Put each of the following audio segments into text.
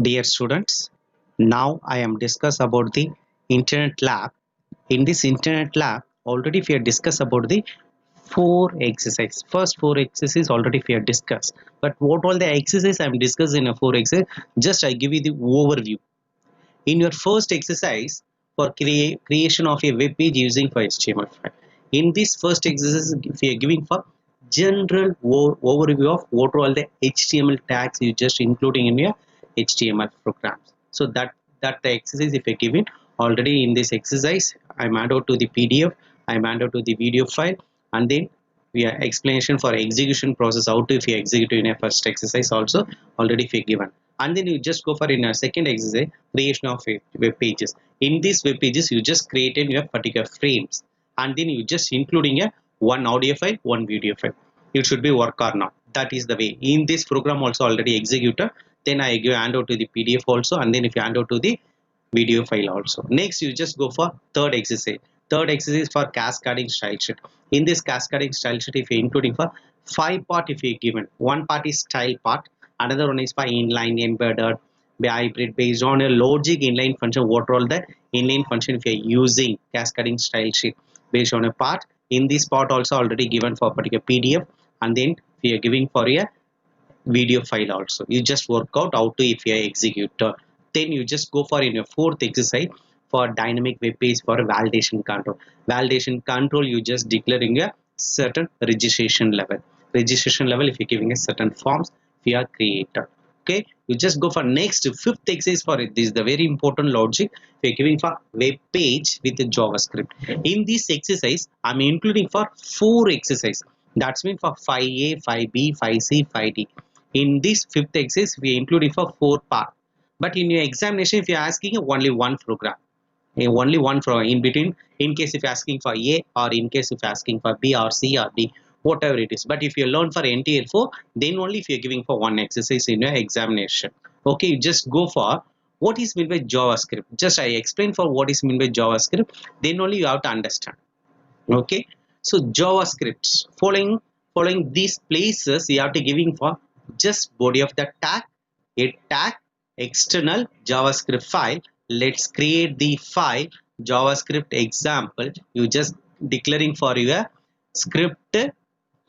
Dear students, now I am discuss about the internet lab. In this internet lab, already we have discussed about the four exercise. First four exercises already we have discussed. But what all the exercise I am discussing in a four exercise, just I give you the overview. In your first exercise for creation of a web page using for HTML5. In this first exercise, we are giving for general overview of what are all the HTML tags you just including in your HTML programs. So that the exercise if you're given already in this exercise, I'm add out to the PDF, I'm add out to the video file, and then we are explanation for execution process how to if you execute in a first exercise also already if you given, and then you just go for in a second exercise creation of web pages. In these web pages you just created your particular frames, and then you just including a one audio file, one video file. It should be work or not. That is the way. In this program also already executed. Then I give hand out to the PDF also, and then if you hand out to the video file also. Next, you just go for third exercise. Third exercise for cascading style sheet. In this cascading style sheet, if you including for five part, if you given one part is style part, another one is for inline, embedded, hybrid based on a logic inline function. What are all the inline function if you are using cascading style sheet based on a part. In this part also already given for particular PDF, and then we are giving for a video file also. You just work out how to if you are executor. Then you just go for in your fourth exercise for dynamic web page for validation control. Validation control you just declaring a certain registration level. Registration level if you're giving a certain forms we are creator. Okay, you just go for next fifth exercise for it. This is the very important logic we are giving for web page with the JavaScript. In this exercise, I'm including for four exercise. That's mean for 5A, 5B, 5C, 5D. In this fifth exercise, we are including for four part. But in your examination, if you are asking only one program, only one program in between, in case if you're asking for A or in case if you're asking for B or C or D, whatever it is. But if you learn for NTL 4, then only if you're giving for one exercise in your examination. Okay, you just go for what is meant by JavaScript. Just I explain for what is meant by JavaScript, then only you have to understand. Okay, so JavaScript following these places you have to giving for just body of the tag, a tag, external JavaScript file. Let's create the file JavaScript example. You just declaring for your script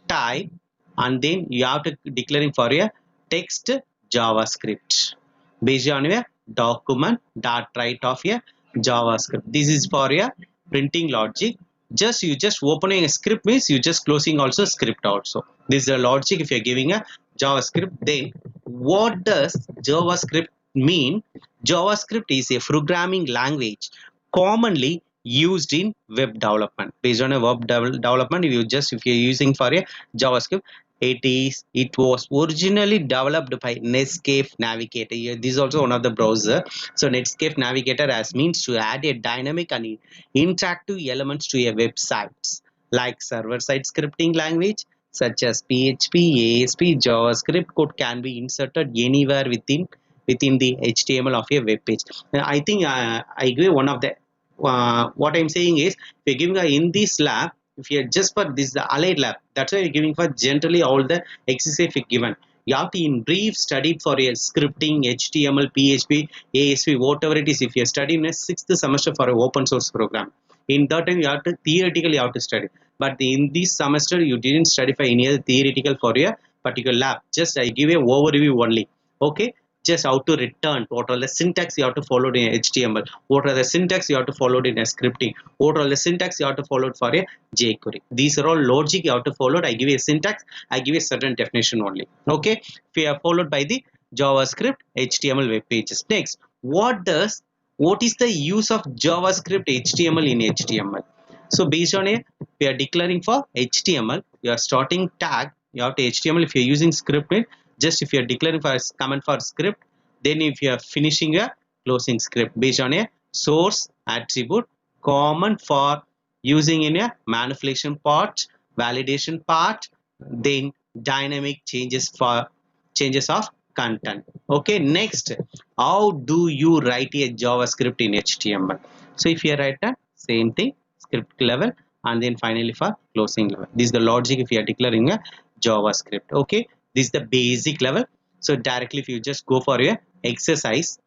type, and then you have to declaring for your text JavaScript based on your document dot write of your JavaScript. This is for your printing logic. Just you just opening a script means you just closing also script also. This is the logic if you're giving a JavaScript. Then what does JavaScript mean? JavaScript is a programming language commonly used in web development. Based on a web development, if you're using for a JavaScript, it was originally developed by Netscape Navigator. This is also one of the browser. So Netscape Navigator has means to add a dynamic and interactive elements to a websites like server-side scripting language such as PHP, ASP, JavaScript code can be inserted anywhere within the HTML of a web page. I think I give one of the what I'm saying is we're giving in this lab. If you're just for this the allied lab, that's why we're giving for generally all the exercise we given. You have to in brief study for a scripting, HTML, PHP, ASP, whatever it is. If you're studying a sixth semester for an open source program, in that time you have to theoretically you have to study. But in this semester you didn't study for any other theoretical for a particular lab. Just I give a overview only. Okay, just how to return, what are the syntax you have to follow in HTML, what are the syntax you have to follow in a scripting, what are the syntax you have to follow for a jQuery. These are all logic you have to follow. I give you a syntax, I give you a certain definition only. Okay, we are followed by the JavaScript HTML web pages. Next, what is the use of JavaScript HTML in HTML? So based on a we are declaring for HTML, you are starting tag, you have to HTML. If you're using script, just if you are declaring for comment for script, then if you are finishing a closing script based on a source attribute common for using in a manipulation part, validation part, then dynamic changes for changes of content. Okay, next, how do you write a JavaScript in HTML? So if you write a same thing, script level, and then finally for closing level. This is the logic if you are declaring a JavaScript. Okay, this is the basic level. So directly if you just go for a exercise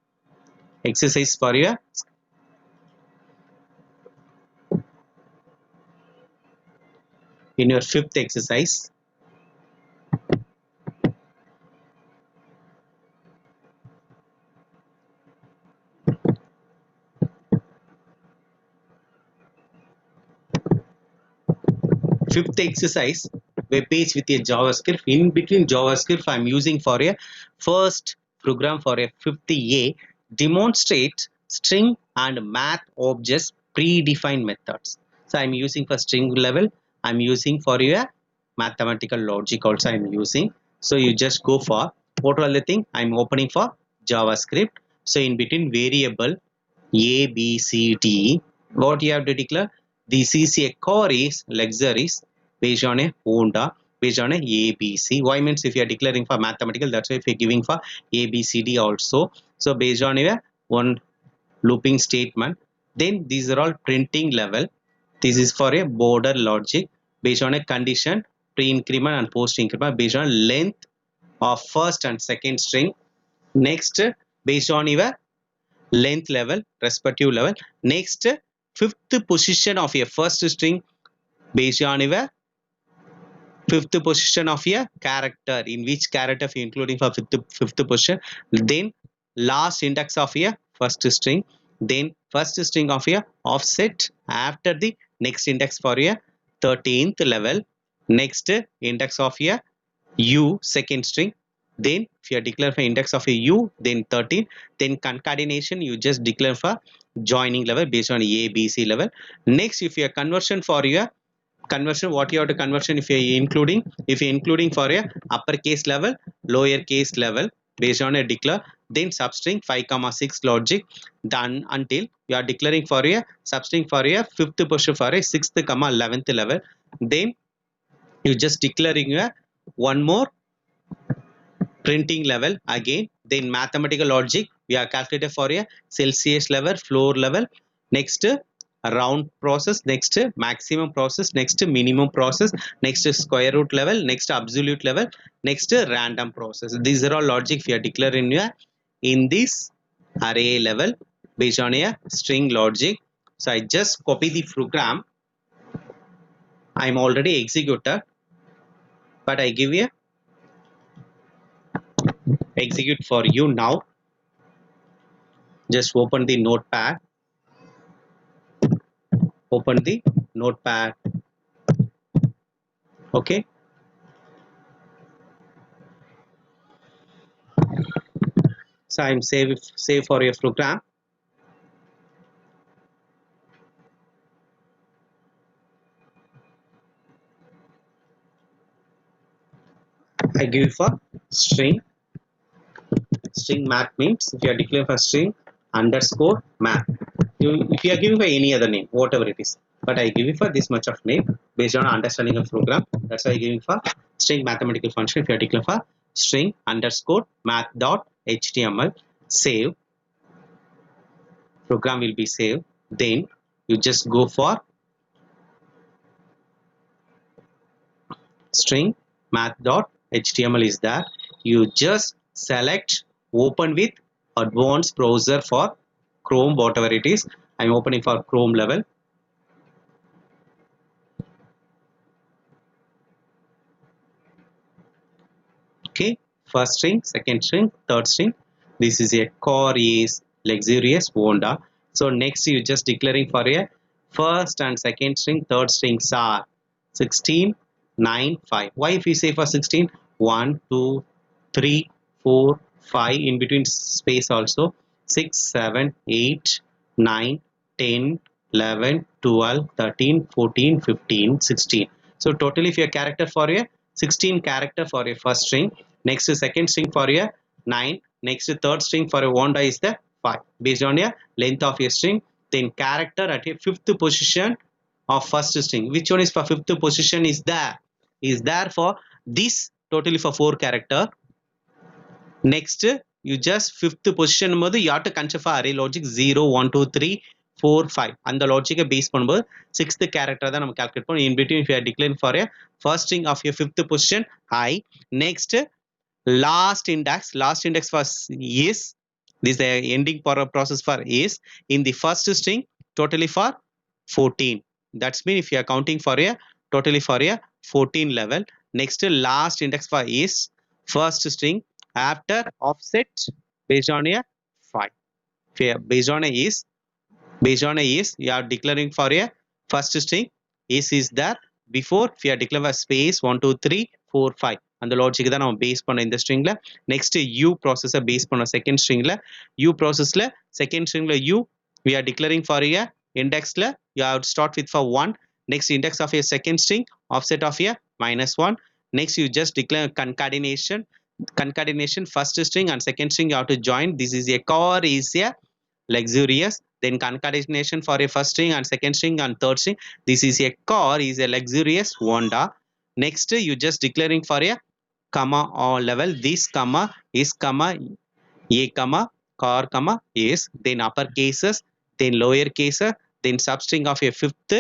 for your in your fifth exercise. Fifth exercise, web page with a JavaScript. In between JavaScript, I'm using for a first program for a fifth A, demonstrate string and math objects predefined methods. So I'm using for string level, I'm using for your mathematical logic also I'm using. So you just go for what are the thing I'm opening for JavaScript. So in between variable A, B, C, D, what you have to declare? This is a core is luxuries based on a Honda, based on a ABC. Why means if you are declaring for mathematical, that's why if you're giving for ABCD also. So based on a one looping statement, then these are all printing level. This is for a border logic based on a condition, pre-increment and post-increment based on length of first and second string. Next, based on your length level, respective level. Next, fifth position of your first string based on your fifth position of a character, in which character including for fifth position, then last index of a first string, then first string of a offset after the next index for a 13th level, next index of a u second string, then if you declare for index of a u, then 13, then concatenation you just declare for joining level based on a b c level. Next, if you conversion for your conversion, what you have to conversion, if you're including, if you're including for a uppercase level, lowercase level based on a declare, then substring 5 comma 6 logic done until you are declaring for a substring for a fifth position for a 6th comma 11th level. Then you just declaring a one more printing level again. Then mathematical logic we are calculated for a Celsius level, floor level, next round process, next maximum process, next minimum process, next square root level, next absolute level, next random process. These are all logic we are declaring in this array level based on a string logic. So I just copy the program, I'm already executed, but I give you execute for you now. Just open the notepad, open the notepad. Okay, so I'm save for your program. I give for string math means if you are declaring for string underscore math, if you are giving for any other name whatever it is, but I give you for this much of name based on understanding of program. That's why I giving for string mathematical function. If you are declaring for string underscore math dot html, save, program will be saved. Then you just go for string math.html is there. You just select open with advanced browser for Chrome, whatever it is. I'm opening for Chrome level. Okay, first string, second string, third string. This is a core is luxurious Honda. So next you just declaring for a first and second string, third strings are 16, 9, 5. Why if we say for 16? 1, 2, 3, 4, 5, in between space also 6, 7, 8, 9, 10, 11, 12, 13, 14, 15, 16. So totally if your character for a 16 character for a first string, next second string for a 9, next third string for a Honda is the 5 based on a length of a string. Then character at a fifth position of first string. Which one is for fifth position is there for this totally for 4 character. Next you just fifth position போது you have to consider for array logic 0 1 2 3 4 5 அந்த logic base பண்ணும்போது sixth character தான் நம்ம calculate பண்ணுவோம். In between if you are declaring for a first string of your fifth position I, next last index for is This the ending process for is in the first string totally for 14. That's mean if you are counting for a totally for a 14 level. Next last index for is first string after offset based on a 5. Based on a is you are declaring for a first string is there before if you are declaring a space 1 2 3 4 5 அந்த logic தான் நம்ம pass பண்ண இந்த ஸ்ட்ரிங்ல next u ப்ராசஸை pass பண்ண second ஸ்ட்ரிங்ல u ப்ராசஸ்ல செகண்ட் ஸ்ட்ரிங்ல u we are declaring for a indexல you have to start with for 1 next index of a second string offset of a -1 next you just declare concatenation first string and second string you have to join this is a core is a luxurious then concatenation for a first string and second string and third string this is a core is a luxurious wanda next you just declaring for a comma or level this comma is comma a comma car comma is then upper cases then lower cases then substring of a fifth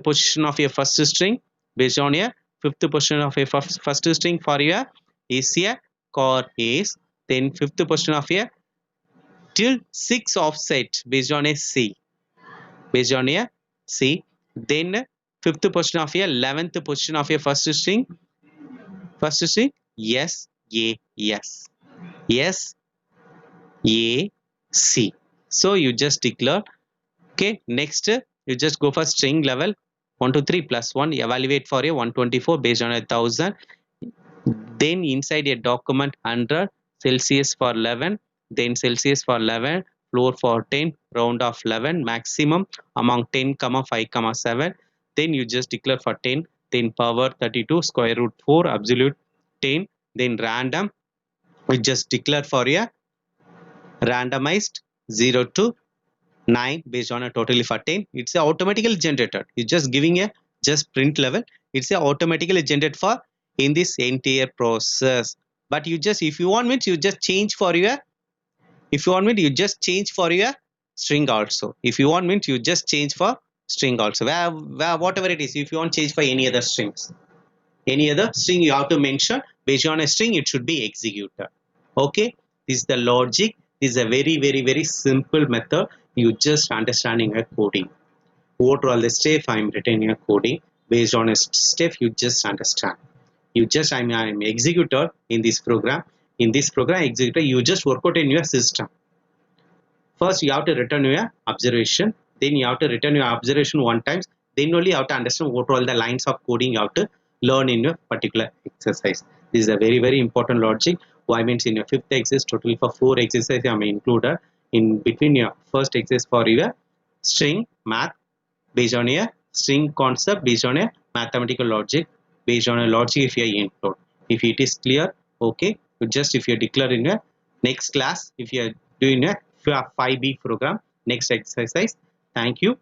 position of a first string based on a fifth position of a first string for a is a core is then fifth position of a till 6 offset based on a C. Based on a C. Then fifth position of a 11th position of a first string. First string yes, A, yes. Yes, A, C. So you just declare. Okay, next you just go for string level 1 2 3 plus 1 evaluate for a 124 based on 1000 then inside a document 100 Celsius for 11 then Celsius for 11 floor for 10 round of 11 maximum among 10 comma 5 comma 7 then you just declare for 10 then power 32 square root 4 absolute 10 then random we just declare for a randomized 0 to 9 based on a totally for 10 it's a automatically generated you just giving a just print level it's a automatically generated for in this entire process but you just if you want me to you just change for your if you want me to you just change for your string also if you want me to you just change for string also whatever it is if you want change for any other strings any other string you have to mention based on a string it should be executed okay this is the logic this is a very simple method you just understanding a coding what all the step I'm written in a coding based on a step you just understand you just I'm executor in this program executor you just work out in your system first you have to return your observation then you have to return your observation one times then only you have to understand what all the lines of coding you have to learn in your particular exercise this is a very important logic why means in your fifth exercise totally for 4 exercises I am included in between your first exercise for your string math based on a string concept based on a mathematical logic based on a logic if you are include if it is clear okay just if you declare in a next class if you are doing a 5B program next exercise thank you